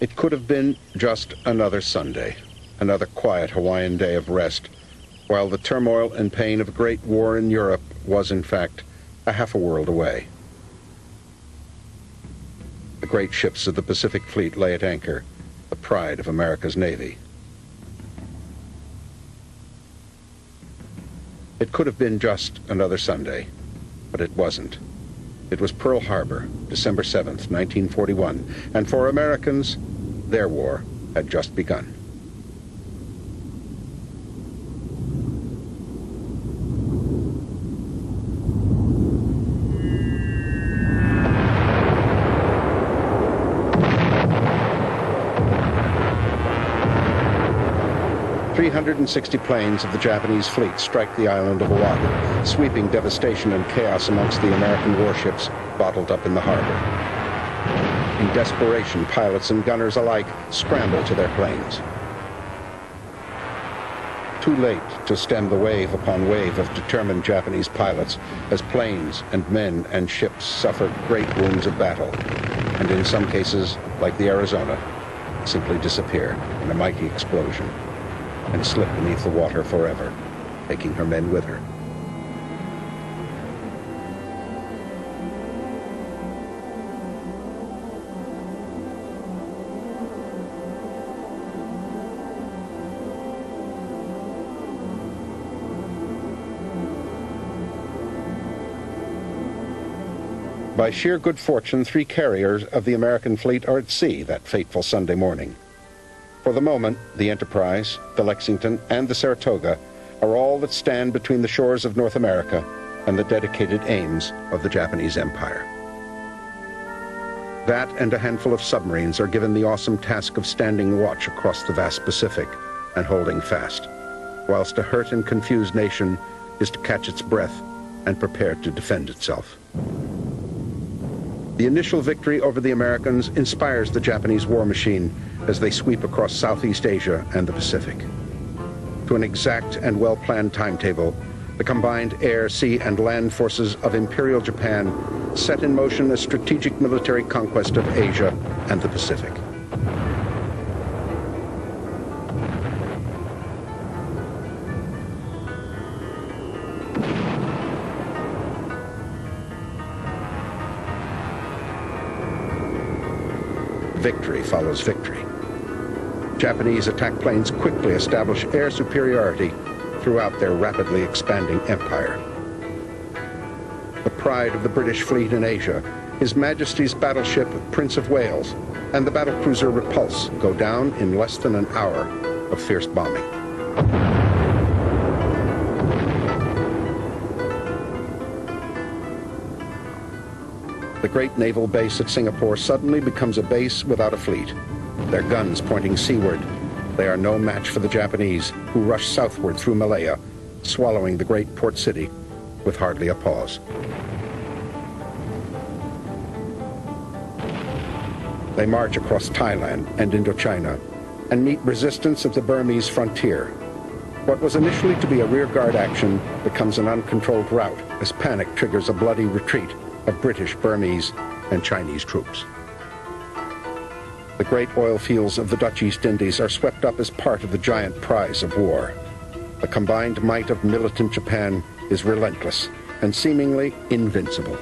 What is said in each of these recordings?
It could have been just another Sunday, another quiet Hawaiian day of rest, while the turmoil and pain of a great war in Europe was, in fact, a half a world away. The great ships of the Pacific Fleet lay at anchor, the pride of America's Navy. It could have been just another Sunday, but it wasn't. It was Pearl Harbor, December 7th, 1941, and for Americans, their war had just begun. "360 planes of the Japanese fleet strike the island of Oahu, sweeping devastation and chaos amongst the American warships bottled up in the harbor. In desperation, pilots and gunners alike scramble to their planes. Too late to stem the wave upon wave of determined Japanese pilots as planes and men and ships suffer great wounds of battle, and in some cases, like the Arizona, simply disappear in a mighty explosion and slip beneath the water forever, taking her men with her. By sheer good fortune, 3 carriers of the American fleet are at sea that fateful Sunday morning. For the moment, the Enterprise, the Lexington, and the Saratoga are all that stand between the shores of North America and the dedicated aims of the Japanese Empire. That and a handful of submarines are given the awesome task of standing watch across the vast Pacific and holding fast, whilst a hurt and confused nation is to catch its breath and prepare to defend itself. The initial victory over the Americans inspires the Japanese war machine as they sweep across Southeast Asia and the Pacific. To an exact and well-planned timetable, the combined air, sea, and land forces of Imperial Japan set in motion a strategic military conquest of Asia and the Pacific. Victory follows victory. Japanese attack planes quickly establish air superiority throughout their rapidly expanding empire. The pride of the British fleet in Asia, His Majesty's battleship Prince of Wales and the battlecruiser Repulse go down in less than an hour of fierce bombing. The great naval base at Singapore suddenly becomes a base without a fleet. Their guns pointing seaward, they are no match for the Japanese, who rush southward through Malaya, swallowing the great port city with hardly a pause. They march across Thailand and Indochina and meet resistance at the Burmese frontier. What was initially to be a rearguard action becomes an uncontrolled rout as panic triggers a bloody retreat of British, Burmese, and Chinese troops. The great oil fields of the Dutch East Indies are swept up as part of the giant prize of war. The combined might of militant Japan is relentless and seemingly invincible.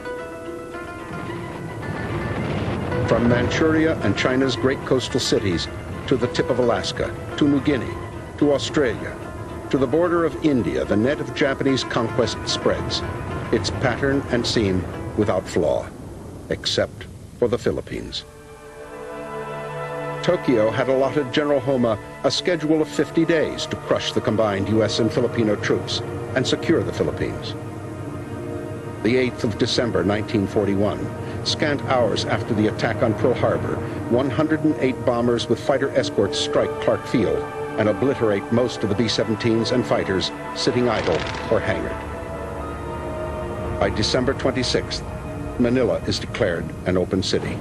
From Manchuria and China's great coastal cities to the tip of Alaska, to New Guinea, to Australia, to the border of India, the net of Japanese conquest spreads, its pattern and seam without flaw, except for the Philippines. Tokyo had allotted General Homa a schedule of 50 days to crush the combined U.S. and Filipino troops and secure the Philippines. The 8th of December, 1941, scant hours after the attack on Pearl Harbor, 108 bombers with fighter escorts strike Clark Field and obliterate most of the B-17s and fighters sitting idle or hangared. By December 26th, Manila is declared an open city.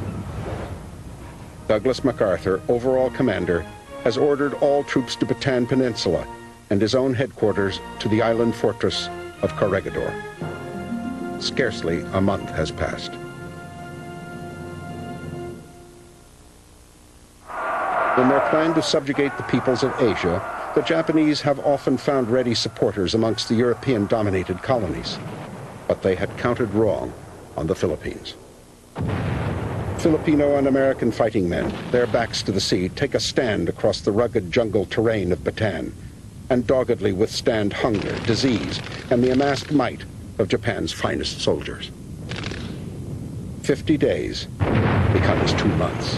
Douglas MacArthur, overall commander, has ordered all troops to Bataan Peninsula and his own headquarters to the island fortress of Corregidor. Scarcely a month has passed. In their plan to subjugate the peoples of Asia, the Japanese have often found ready supporters amongst the European-dominated colonies. But they had counted wrong on the Philippines. Filipino and American fighting men, their backs to the sea, take a stand across the rugged jungle terrain of Bataan and doggedly withstand hunger, disease, and the amassed might of Japan's finest soldiers. 50 days becomes 2 months,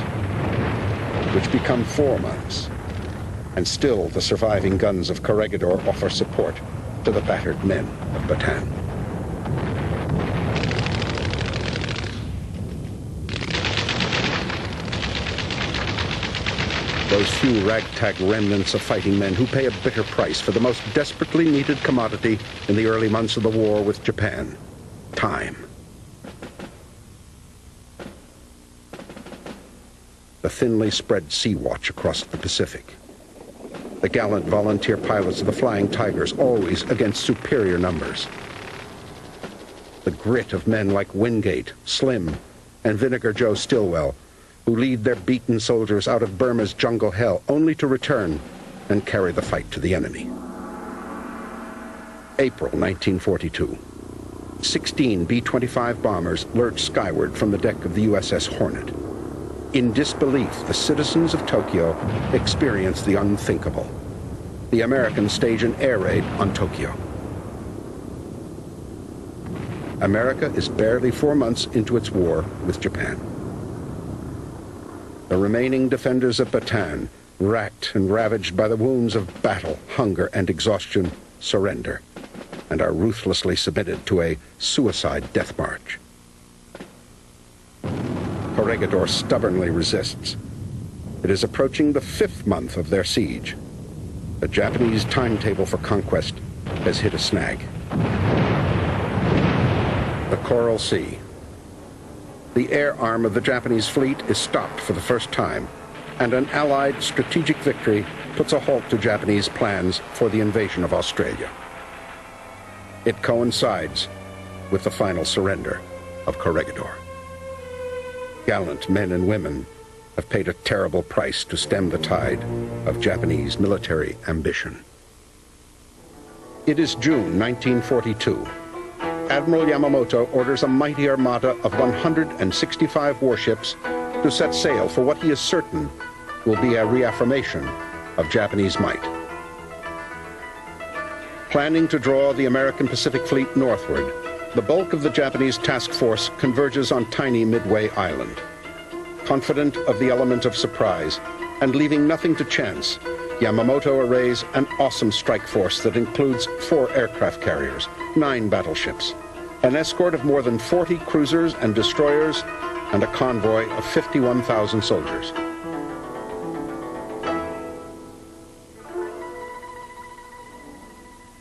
which become 4 months, and still the surviving guns of Corregidor offer support to the battered men of Bataan. Those few ragtag remnants of fighting men who pay a bitter price for the most desperately needed commodity in the early months of the war with Japan: time. The thinly spread sea watch across the Pacific. The gallant volunteer pilots of the Flying Tigers, always against superior numbers. The grit of men like Wingate, Slim, and Vinegar Joe Stilwell, who lead their beaten soldiers out of Burma's jungle hell, only to return and carry the fight to the enemy. April 1942. 16 B-25 bombers lurch skyward from the deck of the USS Hornet. In disbelief, the citizens of Tokyo experience the unthinkable. The Americans stage an air raid on Tokyo. America is barely 4 months into its war with Japan. The remaining defenders of Bataan, racked and ravaged by the wounds of battle, hunger, and exhaustion, surrender and are ruthlessly submitted to a suicide death march. Corregidor stubbornly resists. It is approaching the 5th month of their siege. The Japanese timetable for conquest has hit a snag. The Coral Sea. The air arm of the Japanese fleet is stopped for the first time, and an Allied strategic victory puts a halt to Japanese plans for the invasion of Australia. It coincides with the final surrender of Corregidor. Gallant men and women have paid a terrible price to stem the tide of Japanese military ambition. It is June 1942. Admiral Yamamoto orders a mighty armada of 165 warships to set sail for what he is certain will be a reaffirmation of Japanese might. Planning to draw the American Pacific Fleet northward, the bulk of the Japanese task force converges on tiny Midway Island. Confident of the element of surprise and leaving nothing to chance, Yamamoto arrays an awesome strike force that includes 4 aircraft carriers, 9 battleships, an escort of more than 40 cruisers and destroyers, and a convoy of 51,000 soldiers.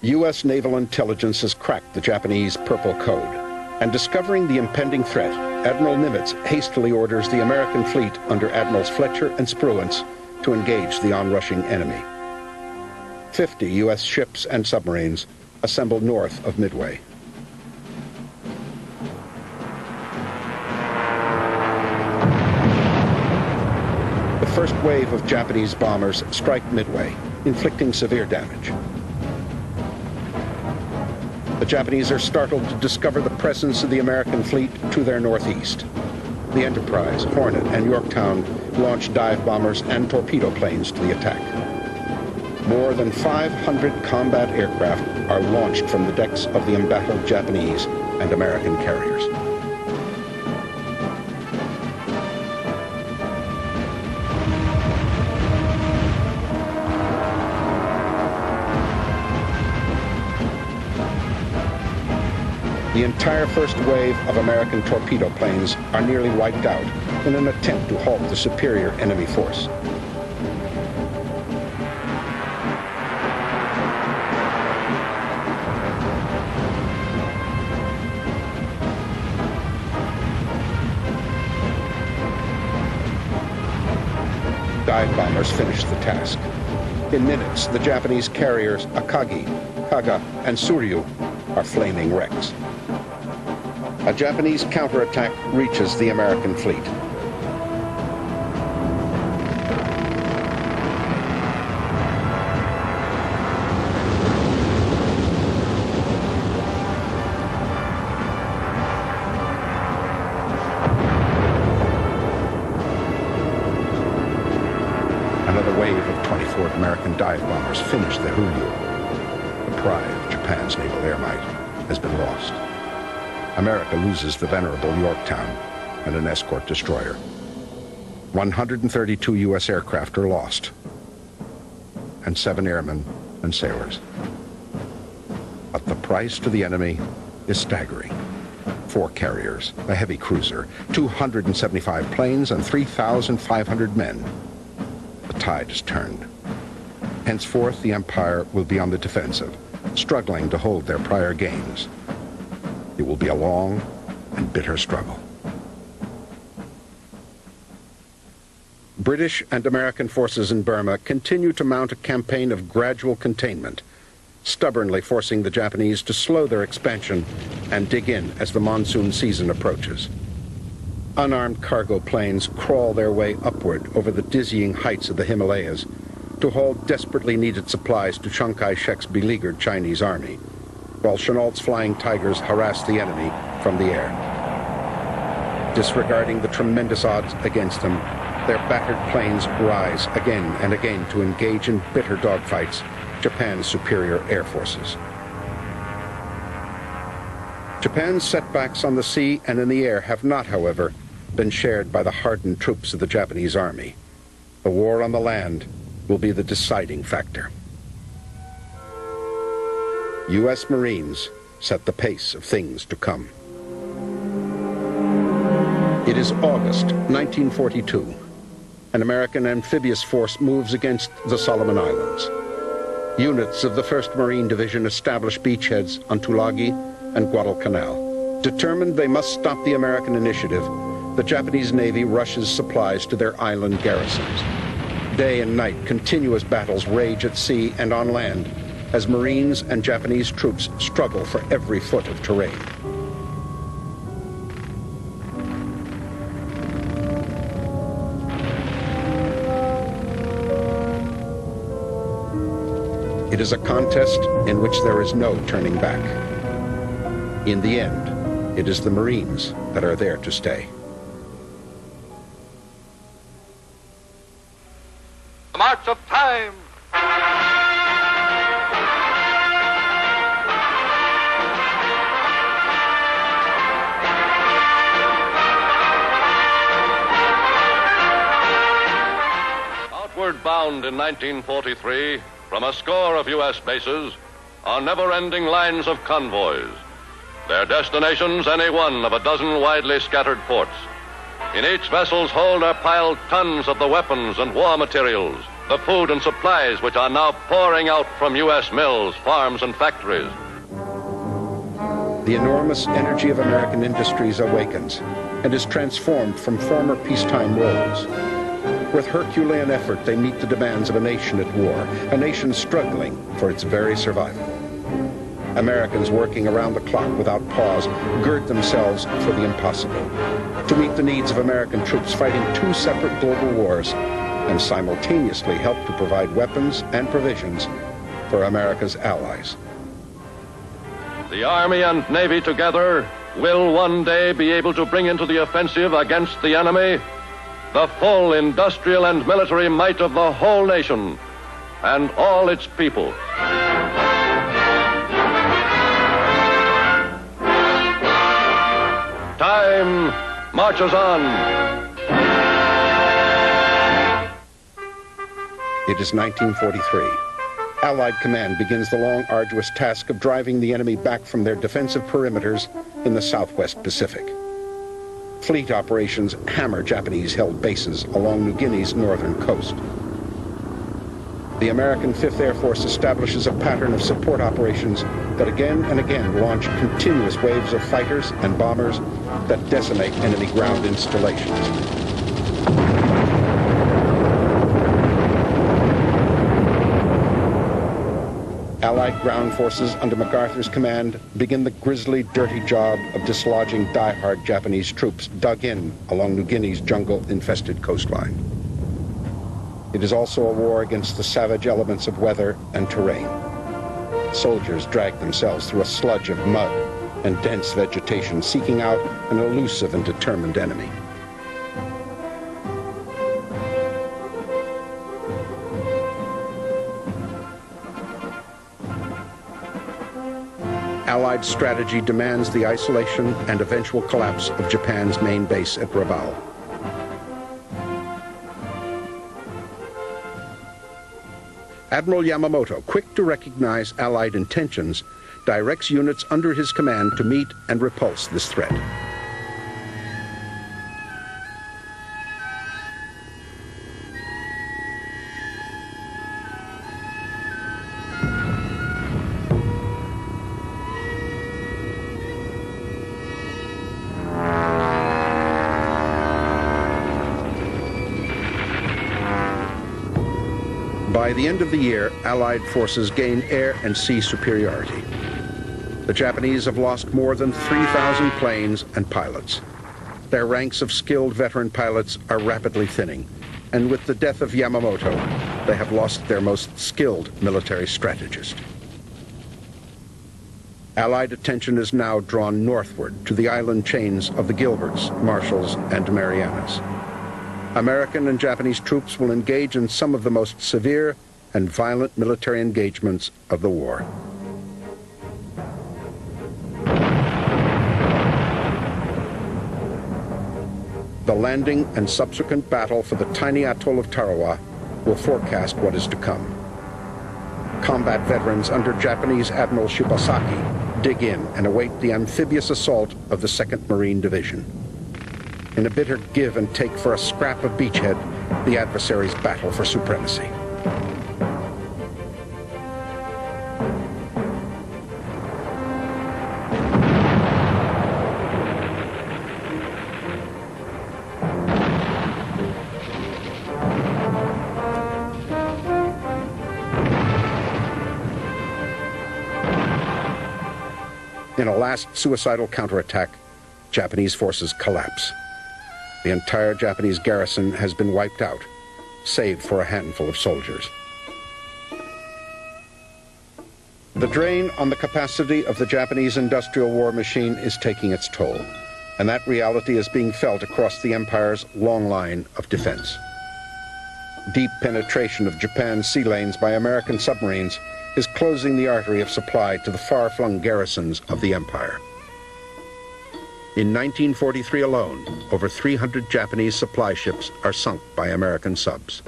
U.S. naval intelligence has cracked the Japanese Purple Code, and discovering the impending threat, Admiral Nimitz hastily orders the American fleet under Admirals Fletcher and Spruance to engage the onrushing enemy. 50 U.S. ships and submarines assembled north of Midway. The first wave of Japanese bombers strike Midway, inflicting severe damage. The Japanese are startled to discover the presence of the American fleet to their northeast. The Enterprise, Hornet, and Yorktown launch dive bombers and torpedo planes to the attack. More than 500 combat aircraft are launched from the decks of the embattled Japanese and American carriers. The entire first wave of American torpedo planes are nearly wiped out in an attempt to halt the superior enemy force. Dive bombers finished the task. In minutes, the Japanese carriers Akagi, Kaga, and Suryu are flaming wrecks. A Japanese counterattack reaches the American fleet. Another wave of 24 American dive bombers finished the Huryu. The pride of Japan's naval air might has been lost. America loses the venerable Yorktown and an escort destroyer. 132 U.S. aircraft are lost, and 7 airmen and sailors. But the price to the enemy is staggering. 4 carriers, a heavy cruiser, 275 planes, and 3,500 men. The tide has turned. Henceforth, the Empire will be on the defensive, struggling to hold their prior gains. It will be a long and bitter struggle. British and American forces in Burma continue to mount a campaign of gradual containment, stubbornly forcing the Japanese to slow their expansion and dig in as the monsoon season approaches. Unarmed cargo planes crawl their way upward over the dizzying heights of the Himalayas to haul desperately needed supplies to Chiang Kai-shek's beleaguered Chinese army, while Chennault's flying Tigers harass the enemy from the air. Disregarding the tremendous odds against them, their battered planes rise again and again to engage in bitter dogfights Japan's superior air forces. Japan's setbacks on the sea and in the air have not, however, been shared by the hardened troops of the Japanese army. The war on the land will be the deciding factor. U.S. Marines set the pace of things to come. It is August 1942. An American amphibious force moves against the Solomon Islands. Units of the 1st Marine Division establish beachheads on Tulagi and Guadalcanal. Determined they must stop the American initiative, the Japanese Navy rushes supplies to their island garrisons. Day and night, continuous battles rage at sea and on land as Marines and Japanese troops struggle for every foot of terrain. It is a contest in which there is no turning back. In the end, it is the Marines that are there to stay. The March of Time! Outward bound in 1943, from a score of U.S. bases, are never-ending lines of convoys. Their destinations any one of a dozen widely scattered ports. In each vessel's hold are piled tons of the weapons and war materials, the food and supplies which are now pouring out from U.S. mills, farms, and factories. The enormous energy of American industries awakens and is transformed from former peacetime roles. With Herculean effort, they meet the demands of a nation at war, a nation struggling for its very survival. Americans working around the clock without pause gird themselves for the impossible, to meet the needs of American troops fighting 2 separate global wars and simultaneously help to provide weapons and provisions for America's allies. The Army and Navy together will one day be able to bring into the offensive against the enemy the full industrial and military might of the whole nation and all its people. Time marches on. It is 1943. Allied command begins the long, arduous task of driving the enemy back from their defensive perimeters in the Southwest Pacific. Fleet operations hammer Japanese-held bases along New Guinea's northern coast. The American 5th Air Force establishes a pattern of support operations that again and again launch continuous waves of fighters and bombers that decimate enemy ground installations. Allied ground forces under MacArthur's command begin the grisly, dirty job of dislodging die-hard Japanese troops dug in along New Guinea's jungle-infested coastline. It is also a war against the savage elements of weather and terrain. Soldiers drag themselves through a sludge of mud and dense vegetation, seeking out an elusive and determined enemy. Allied strategy demands the isolation and eventual collapse of Japan's main base at Rabaul. Admiral Yamamoto, quick to recognize Allied intentions, directs units under his command to meet and repulse this threat. By the end of the year, Allied forces gain air and sea superiority. The Japanese have lost more than 3,000 planes and pilots. Their ranks of skilled veteran pilots are rapidly thinning, and with the death of Yamamoto, they have lost their most skilled military strategist. Allied attention is now drawn northward to the island chains of the Gilberts, Marshalls, and Marianas. American and Japanese troops will engage in some of the most severe and violent military engagements of the war. The landing and subsequent battle for the tiny atoll of Tarawa will forecast what is to come. Combat veterans under Japanese Admiral Shibasaki dig in and await the amphibious assault of the 2nd Marine Division. In a bitter give and take for a scrap of beachhead, the adversaries battle for supremacy. In a last suicidal counterattack, Japanese forces collapse. The entire Japanese garrison has been wiped out, save for a handful of soldiers. The drain on the capacity of the Japanese industrial war machine is taking its toll, and that reality is being felt across the empire's long line of defense. Deep penetration of Japan's sea lanes by American submarines is closing the artery of supply to the far-flung garrisons of the empire. In 1943 alone, over 300 Japanese supply ships are sunk by American subs.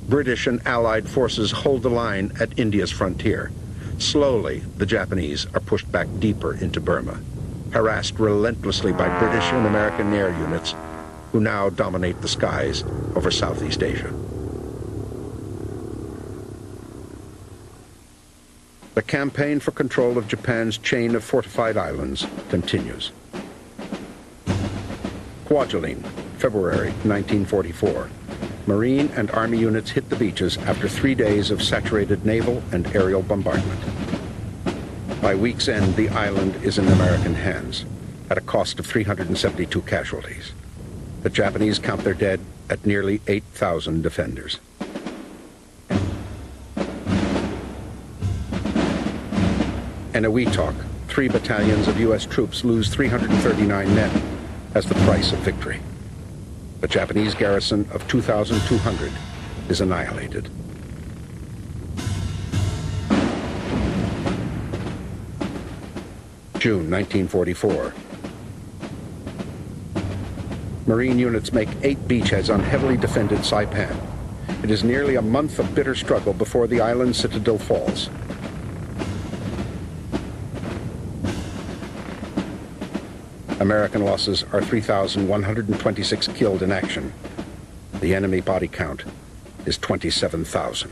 British and Allied forces hold the line at India's frontier. Slowly, the Japanese are pushed back deeper into Burma, harassed relentlessly by British and American air units, who now dominate the skies over Southeast Asia. The campaign for control of Japan's chain of fortified islands continues. Kwajalein, February 1944. Marine and Army units hit the beaches after 3 days of saturated naval and aerial bombardment. By week's end, the island is in American hands, at a cost of 372 casualties. The Japanese count their dead at nearly 8,000 defenders. In Ewitok, 3 battalions of U.S. troops lose 339 men as the price of victory. The Japanese garrison of 2,200 is annihilated. June 1944. Marine units make 8 beachheads on heavily defended Saipan. It is nearly a month of bitter struggle before the island citadel falls. American losses are 3,126 killed in action. The enemy body count is 27,000.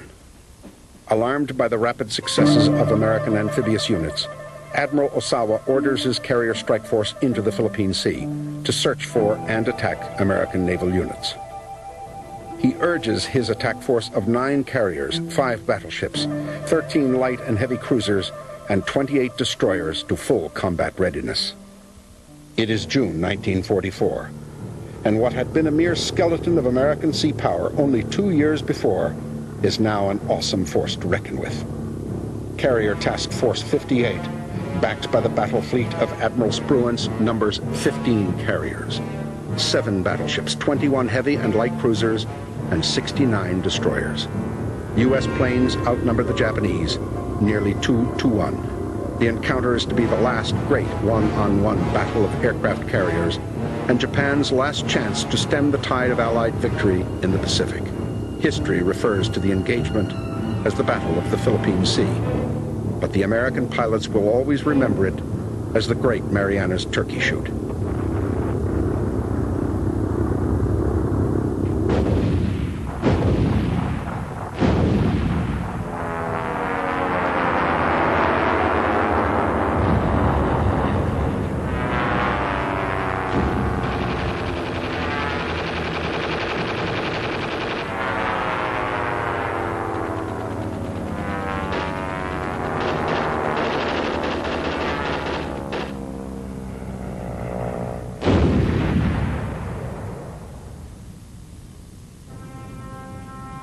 Alarmed by the rapid successes of American amphibious units, Admiral Osawa orders his carrier strike force into the Philippine Sea to search for and attack American naval units. He urges his attack force of 9 carriers, 5 battleships, 13 light and heavy cruisers, and 28 destroyers to full combat readiness. It is June 1944, and what had been a mere skeleton of American sea power only 2 years before is now an awesome force to reckon with. Carrier Task Force 58, backed by the battle fleet of Admiral Spruance, numbers 15 carriers, 7 battleships, 21 heavy and light cruisers, and 69 destroyers. U.S. planes outnumber the Japanese nearly 2-1. The encounter is to be the last great one-on-one battle of aircraft carriers and Japan's last chance to stem the tide of Allied victory in the Pacific. History refers to the engagement as the Battle of the Philippine Sea, but the American pilots will always remember it as the Great Marianas Turkey Shoot.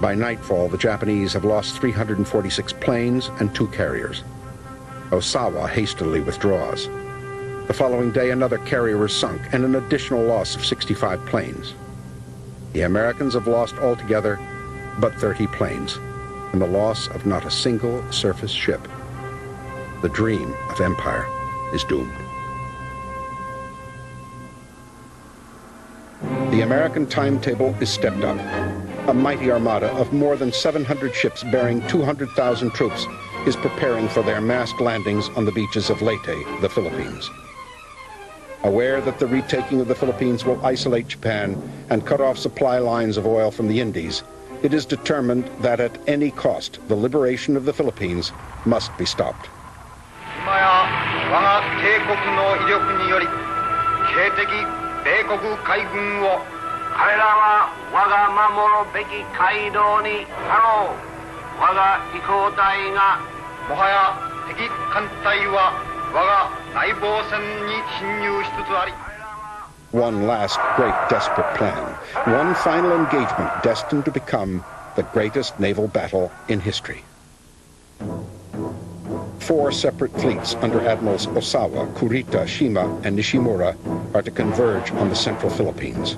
By nightfall, the Japanese have lost 346 planes and 2 carriers. Osawa hastily withdraws. The following day, another carrier is sunk and an additional loss of 65 planes. The Americans have lost altogether but 30 planes and the loss of not a single surface ship. The dream of empire is doomed. The American timetable is stepped up. A mighty armada of more than 700 ships bearing 200,000 troops is preparing for their massed landings on the beaches of Leyte, the Philippines. Aware that the retaking of the Philippines will isolate Japan and cut off supply lines of oil from the Indies, it is determined that at any cost, the liberation of the Philippines must be stopped. One last great desperate plan, one final engagement destined to become the greatest naval battle in history. 4 separate fleets under Admirals Osawa, Kurita, Shima, and Nishimura are to converge on the central Philippines,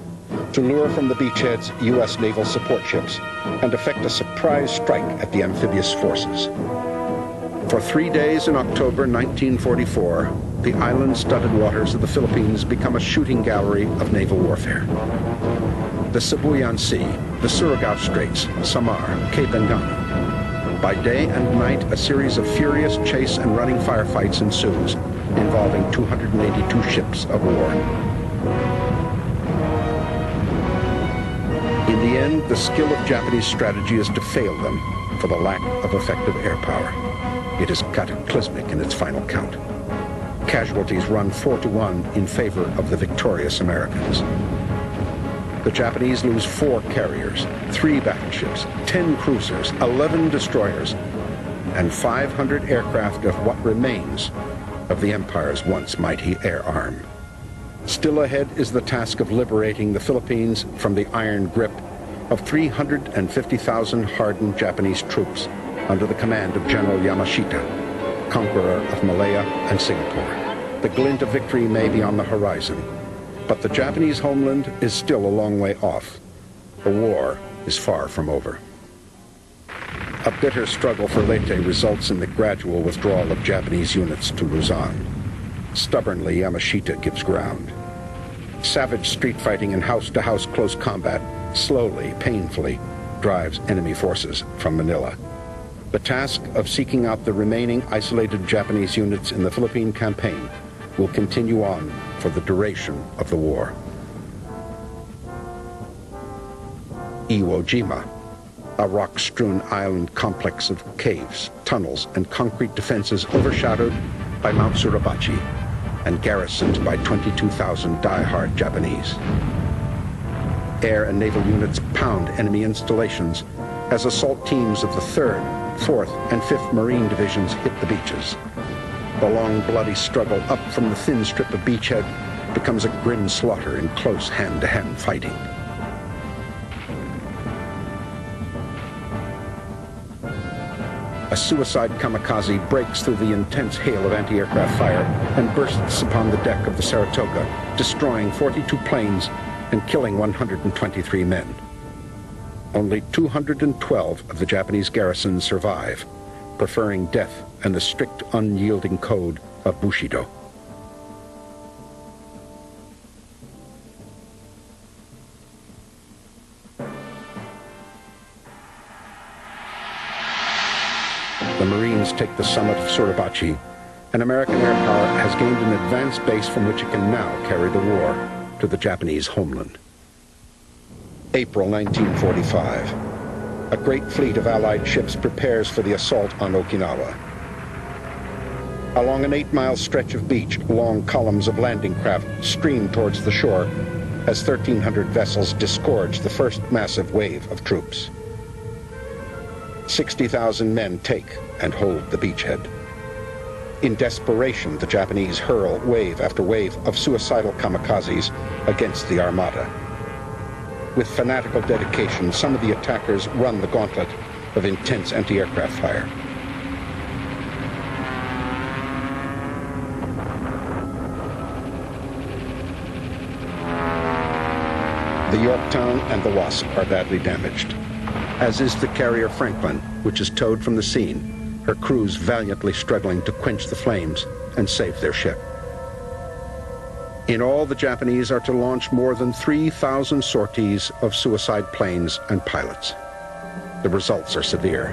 to lure from the beachheads U.S. naval support ships and effect a surprise strike at the amphibious forces. For 3 days in October 1944, the island-studded waters of the Philippines become a shooting gallery of naval warfare. The Sibuyan Sea, the Surigao Straits, Samar, Cape Engano. By day and night, a series of furious chase and running firefights ensues, involving 282 ships of war. In the end, the skill of Japanese strategy is to fail them for the lack of effective air power. It is cataclysmic in its final count. Casualties run 4-1 in favor of the victorious Americans. The Japanese lose 4 carriers, 3 battleships, 10 cruisers, 11 destroyers, and 500 aircraft of what remains of the Empire's once mighty air arm. Still ahead is the task of liberating the Philippines from the iron grip of 350,000 hardened Japanese troops under the command of General Yamashita, conqueror of Malaya and Singapore. The glint of victory may be on the horizon, but the Japanese homeland is still a long way off. The war is far from over. A bitter struggle for Leyte results in the gradual withdrawal of Japanese units to Luzon. Stubbornly, Yamashita gives ground. Savage street fighting and house-to-house close combat slowly, painfully, drives enemy forces from Manila. The task of seeking out the remaining isolated Japanese units in the Philippine campaign will continue on for the duration of the war. Iwo Jima, a rock-strewn island complex of caves, tunnels, and concrete defenses overshadowed by Mount Suribachi and garrisoned by 22,000 die-hard Japanese. Air and naval units pound enemy installations as assault teams of the 3rd, 4th, and 5th Marine Divisions hit the beaches. The long, bloody struggle up from the thin strip of beachhead becomes a grim slaughter in close hand-to-hand fighting. A suicide kamikaze breaks through the intense hail of anti-aircraft fire and bursts upon the deck of the Saratoga, destroying 42 planes and killing 123 men. Only 212 of the Japanese garrisons survive, preferring death and the strict, unyielding code of Bushido. The Marines take the summit of Suribachi, and American air power has gained an advanced base from which it can now carry the war to the Japanese homeland. April 1945. A great fleet of Allied ships prepares for the assault on Okinawa. Along an 8-mile stretch of beach, long columns of landing craft stream towards the shore as 1,300 vessels disgorge the first massive wave of troops. 60,000 men take and hold the beachhead. In desperation, the Japanese hurl wave after wave of suicidal kamikazes against the Armada. With fanatical dedication, some of the attackers run the gauntlet of intense anti-aircraft fire. The Yorktown and the Wasp are badly damaged, as is the carrier Franklin, which is towed from the scene, her crews valiantly struggling to quench the flames and save their ship. In all, the Japanese are to launch more than 3,000 sorties of suicide planes and pilots. The results are severe.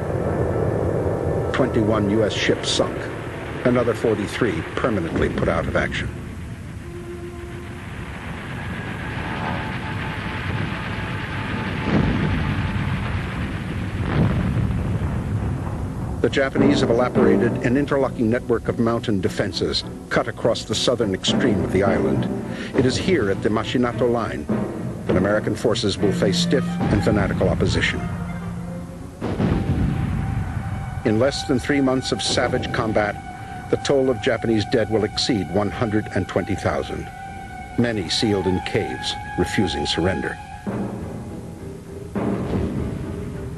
21 U.S. ships sunk, another 43 permanently put out of action. The Japanese have elaborated an interlocking network of mountain defenses cut across the southern extreme of the island. It is here at the Mashinato Line that American forces will face stiff and fanatical opposition. In less than 3 months of savage combat, the toll of Japanese dead will exceed 120,000. Many sealed in caves, refusing surrender.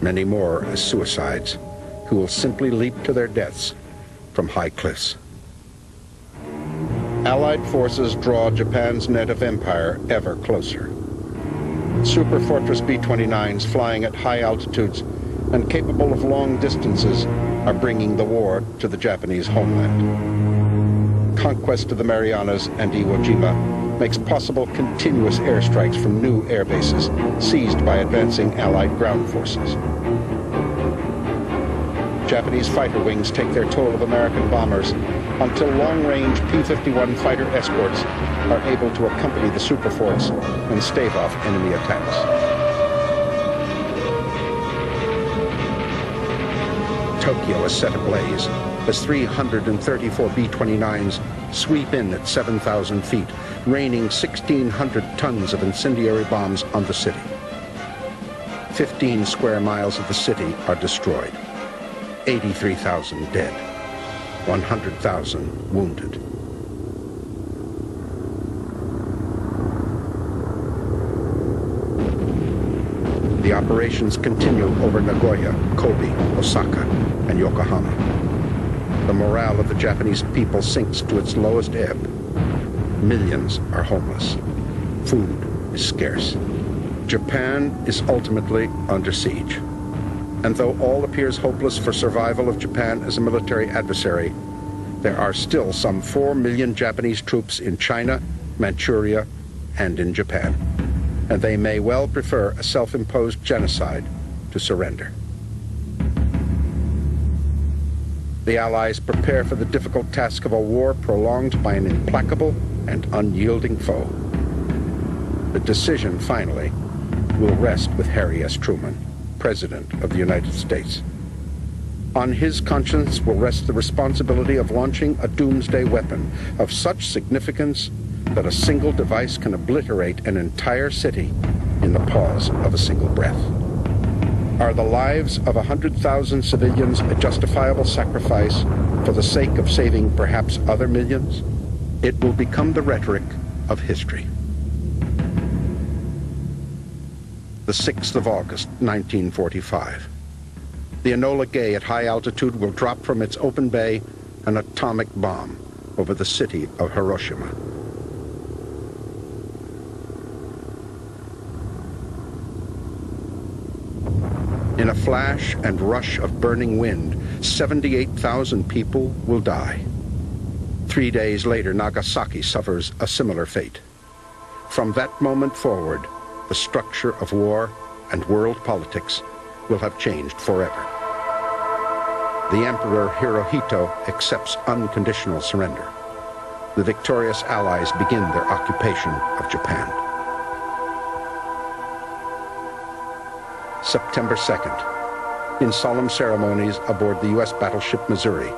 Many more as suicides, who will simply leap to their deaths from high cliffs. Allied forces draw Japan's net of empire ever closer. Super Fortress B-29s flying at high altitudes and capable of long distances are bringing the war to the Japanese homeland. Conquest of the Marianas and Iwo Jima makes possible continuous airstrikes from new air bases seized by advancing Allied ground forces. Japanese fighter wings take their toll of American bombers until long-range P-51 fighter escorts are able to accompany the superforts and stave off enemy attacks. Tokyo is set ablaze as 334 B-29s sweep in at 7,000 feet, raining 1,600 tons of incendiary bombs on the city. 15 square miles of the city are destroyed. 83,000 dead, 100,000 wounded. The operations continue over Nagoya, Kobe, Osaka, and Yokohama. The morale of the Japanese people sinks to its lowest ebb. Millions are homeless. Food is scarce. Japan is ultimately under siege. And though all appears hopeless for survival of Japan as a military adversary, there are still some 4 million Japanese troops in China, Manchuria, and in Japan. And they may well prefer a self-imposed genocide to surrender. The Allies prepare for the difficult task of a war prolonged by an implacable and unyielding foe. The decision, finally, will rest with Harry S. Truman, President of the United States. On his conscience will rest the responsibility of launching a doomsday weapon of such significance that a single device can obliterate an entire city in the pause of a single breath. Are the lives of 100,000 civilians a justifiable sacrifice for the sake of saving perhaps other millions? It will become the rhetoric of history. The 6th of August, 1945. The Enola Gay at high altitude will drop from its open bay an atomic bomb over the city of Hiroshima. In a flash and rush of burning wind, 78,000 people will die. 3 days later, Nagasaki suffers a similar fate. From that moment forward, the structure of war and world politics will have changed forever. The Emperor Hirohito accepts unconditional surrender. The victorious Allies begin their occupation of Japan. September 2nd, in solemn ceremonies aboard the U.S. battleship Missouri,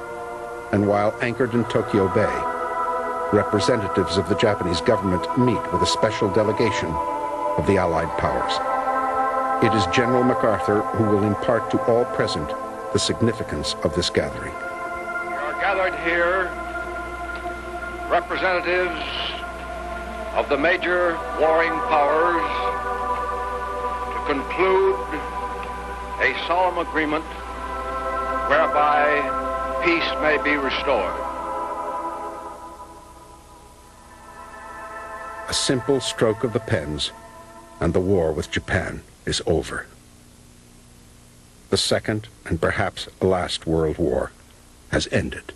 and while anchored in Tokyo Bay, representatives of the Japanese government meet with a special delegation of the Allied powers. It is General MacArthur who will impart to all present the significance of this gathering. We are gathered here, representatives of the major warring powers, to conclude a solemn agreement whereby peace may be restored. A simple stroke of the pens, and the war with Japan is over. The Second and perhaps last World War has ended.